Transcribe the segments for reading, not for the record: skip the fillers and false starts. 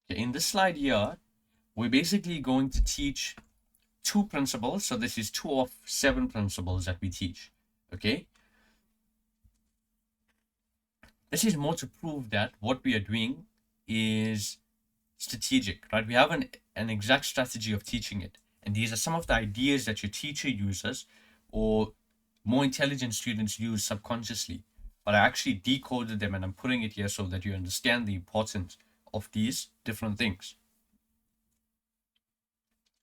Okay, in this slide here, we're basically going to teach two principles. So this is 2 of 7 principles that we teach. Okay, this is more to prove that what we are doing is strategic, right? We have an exact strategy of teaching it. And these are some of the ideas that your teacher uses or more intelligent students use subconsciously. But I actually decoded them and I'm putting it here so that you understand the importance of these different things.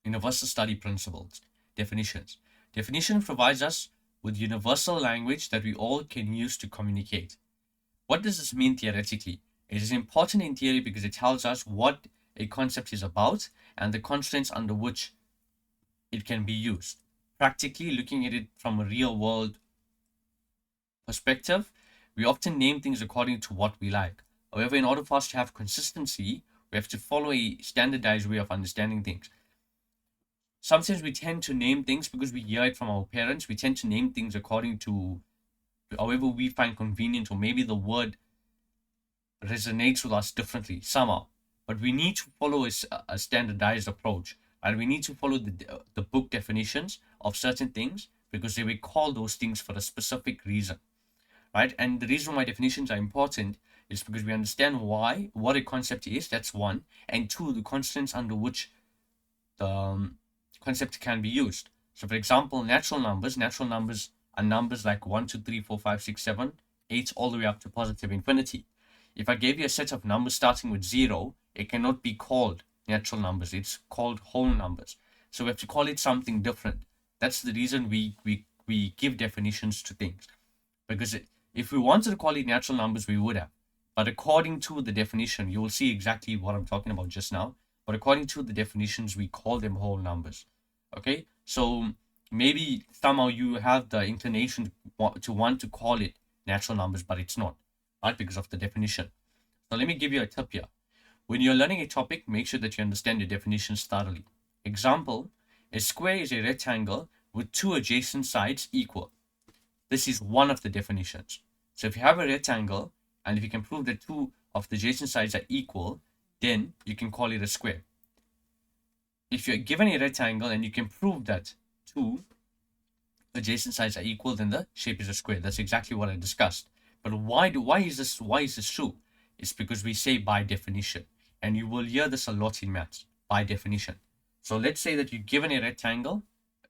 Universal study principles. Definitions. Definition provides us with universal language that we all can use to communicate. What does this mean theoretically? It is important in theory because it tells us what a concept is about and the constraints under which it can be used. Practically, looking at it from a real world perspective, we often name things according to what we like. However, in order for us to have consistency, we have to follow a standardized way of understanding things. Sometimes we tend to name things because we hear it from our parents. We tend to name things according to however we find convenient, or maybe the word resonates with us differently somehow. But we need to follow a standardized approach, and we need to follow the book definitions of certain things because they will call those things for a specific reason, right? And the reason why definitions are important is because we understand what a concept is. That's one, and two, the constraints under which the concept can be used. So, for example, natural numbers are numbers like 1, 2, 3, 4, 5, 6, 7, 8, all the way up to positive infinity. If I gave you a set of numbers starting with 0, it cannot be called natural numbers. It's called whole numbers. So we have to call it something different. That's the reason we give definitions to things. Because if we wanted to call it natural numbers, we would have. But according to the definition, you will see exactly what I'm talking about just now. But according to the definitions, we call them whole numbers. Okay? So maybe somehow you have the inclination to want to call it natural numbers, but it's not, right? Because of the definition. So let me give you a tip here. When you're learning a topic, make sure that you understand your definitions thoroughly. Example, a square is a rectangle with two adjacent sides equal. This is one of the definitions. So if you have a rectangle, and if you can prove that two of the adjacent sides are equal, then you can call it a square. If you're given a rectangle and you can prove that two adjacent sides are equal, then the shape is a square. That's exactly what I discussed. But why is this true? It's because we say by definition, and you will hear this a lot in maths. By definition. So let's say that you're given a rectangle.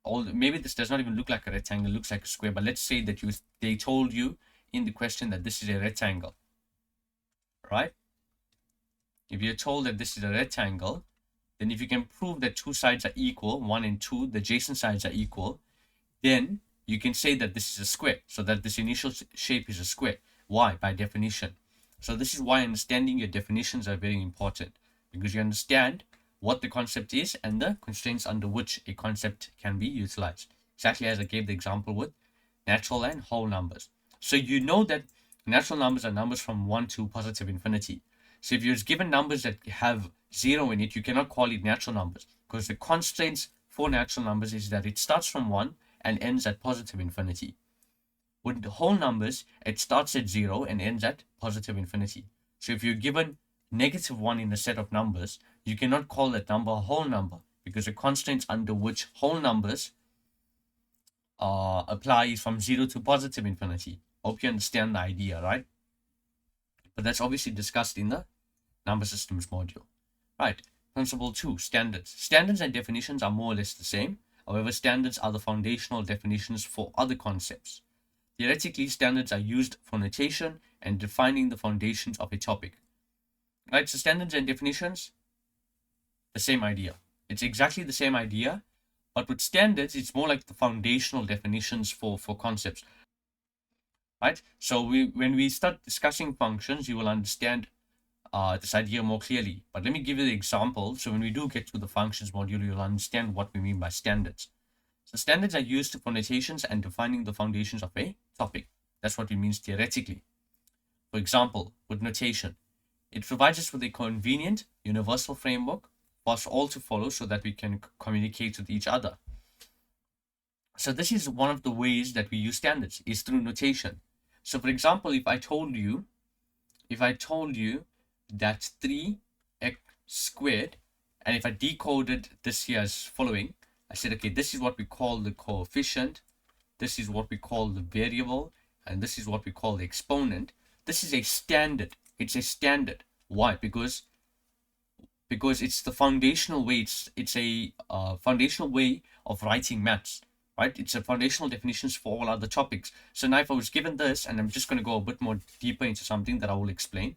Maybe this does not even look like a rectangle, it looks like a square. But let's say that they told you in the question that this is a rectangle, right? If you're told that this is a rectangle, then if you can prove that two sides are equal, 1 and 2, the adjacent sides are equal, then you can say that this is a square, so that this initial shape is a square. Why? By definition. So this is why understanding your definitions are very important, because you understand what the concept is and the constraints under which a concept can be utilized. Exactly as I gave the example with natural and whole numbers. So you know that natural numbers are numbers from 1 to positive infinity. So if you're given numbers that have 0 in it, you cannot call it natural numbers, because the constraints for natural numbers is that it starts from 1 and ends at positive infinity. With the whole numbers, it starts at 0 and ends at positive infinity. So if you're given -1 in a set of numbers, you cannot call that number a whole number, because the constraints under which whole numbers apply is from 0 to positive infinity. Hope you understand the idea, right? But that's obviously discussed in the number systems module. Right. Principle 2, standards. Standards and definitions are more or less the same. However, standards are the foundational definitions for other concepts. Theoretically, standards are used for notation and defining the foundations of a topic. Right, so standards and definitions, the same idea. It's exactly the same idea, but with standards, it's more like the foundational definitions for concepts. Right, so when we start discussing functions, you will understand this idea more clearly. But let me give you the example. So when we do get to the functions module, you'll understand what we mean by standards. So standards are used for notations and defining the foundations of a topic. That's what it means theoretically. For example, with notation, it provides us with a convenient, universal framework for us all to follow so that we can communicate with each other. So this is one of the ways that we use standards, is through notation. So for example, if I told you that squared, and if I decoded this here as following, I said, okay, this is what we call the coefficient, this is what we call the variable, and this is what we call the exponent. This is a standard. It's a standard. Why? Because it's the foundational way. It's a foundational way of writing maths, right? It's a foundational definitions for all other topics. So now if I was given this, and I'm just going to go a bit more deeper into something that I will explain.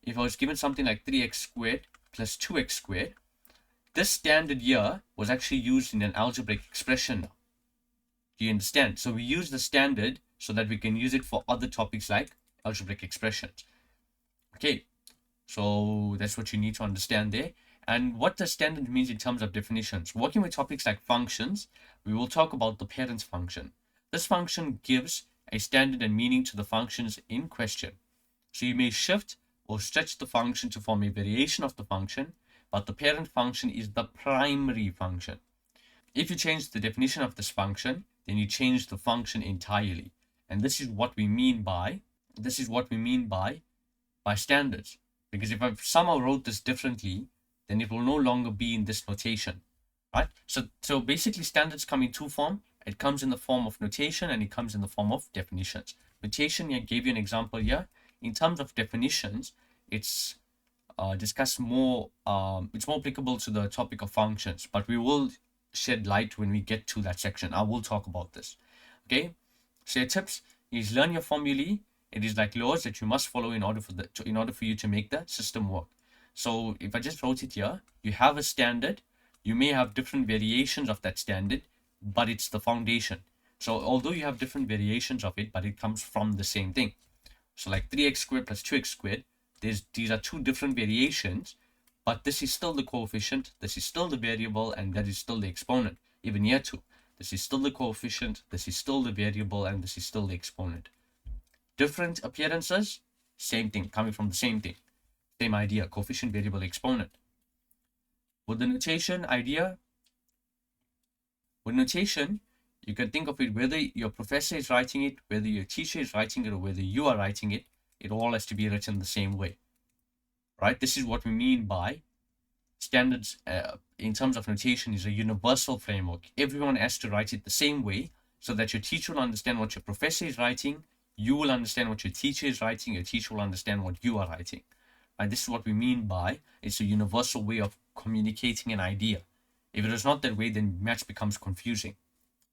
If I was given something like 3x squared plus 2x squared, this standard here was actually used in an algebraic expression. Do you understand? So we use the standard so that we can use it for other topics like algebraic expressions. Okay, so that's what you need to understand there. And what the standard means in terms of definitions. Working with topics like functions, we will talk about the parent function. This function gives a standard and meaning to the functions in question. So you may shift or stretch the function to form a variation of the function, but the parent function is the primary function. If you change the definition of this function, then you change the function entirely. And this is what we mean by standards. Because if I somehow wrote this differently, then it will no longer be in this notation, right? So basically standards come in two forms. It comes in the form of notation and it comes in the form of definitions. Notation, I gave you an example here. In terms of definitions, it's discussed more, it's more applicable to the topic of functions, but we will shed light when we get to that section. I will talk about this. Okay, so your tips is learn your formulae. It is like laws that you must follow in order for you to make the system work. So if I just wrote it here, you have a standard. You may have different variations of that standard, but it's the foundation. So although you have different variations of it, but it comes from the same thing. So like 3x squared plus 2x squared, these are two different variations, but this is still the coefficient, this is still the variable, and that is still the exponent. Even here too, this is still the coefficient, this is still the variable, and this is still the exponent. Different appearances, same thing, coming from the same thing. Same idea, coefficient, variable, exponent. With the notation idea, with notation, you can think of it whether your professor is writing it, whether your teacher is writing it, or whether you are writing it, it all has to be written the same way, right? This is what we mean by standards in terms of notation is a universal framework. Everyone has to write it the same way so that your teacher will understand what your professor is writing, you will understand what your teacher is writing, your teacher will understand what you are writing. And this is what we mean by it's a universal way of communicating an idea. If it is not that way, then maths becomes confusing,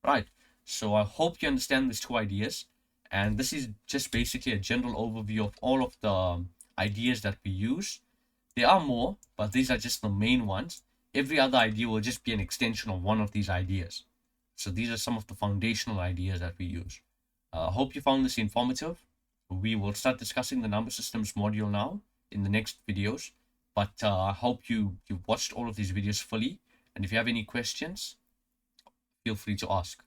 right? So I hope you understand these two ideas. And this is just basically a general overview of all of the ideas that we use. There are more, but these are just the main ones. Every other idea will just be an extension of one of these ideas. So these are some of the foundational ideas that we use. I hope you found this informative. We will start discussing the number systems module now in the next videos. But I hope you've watched all of these videos fully. And if you have any questions, feel free to ask.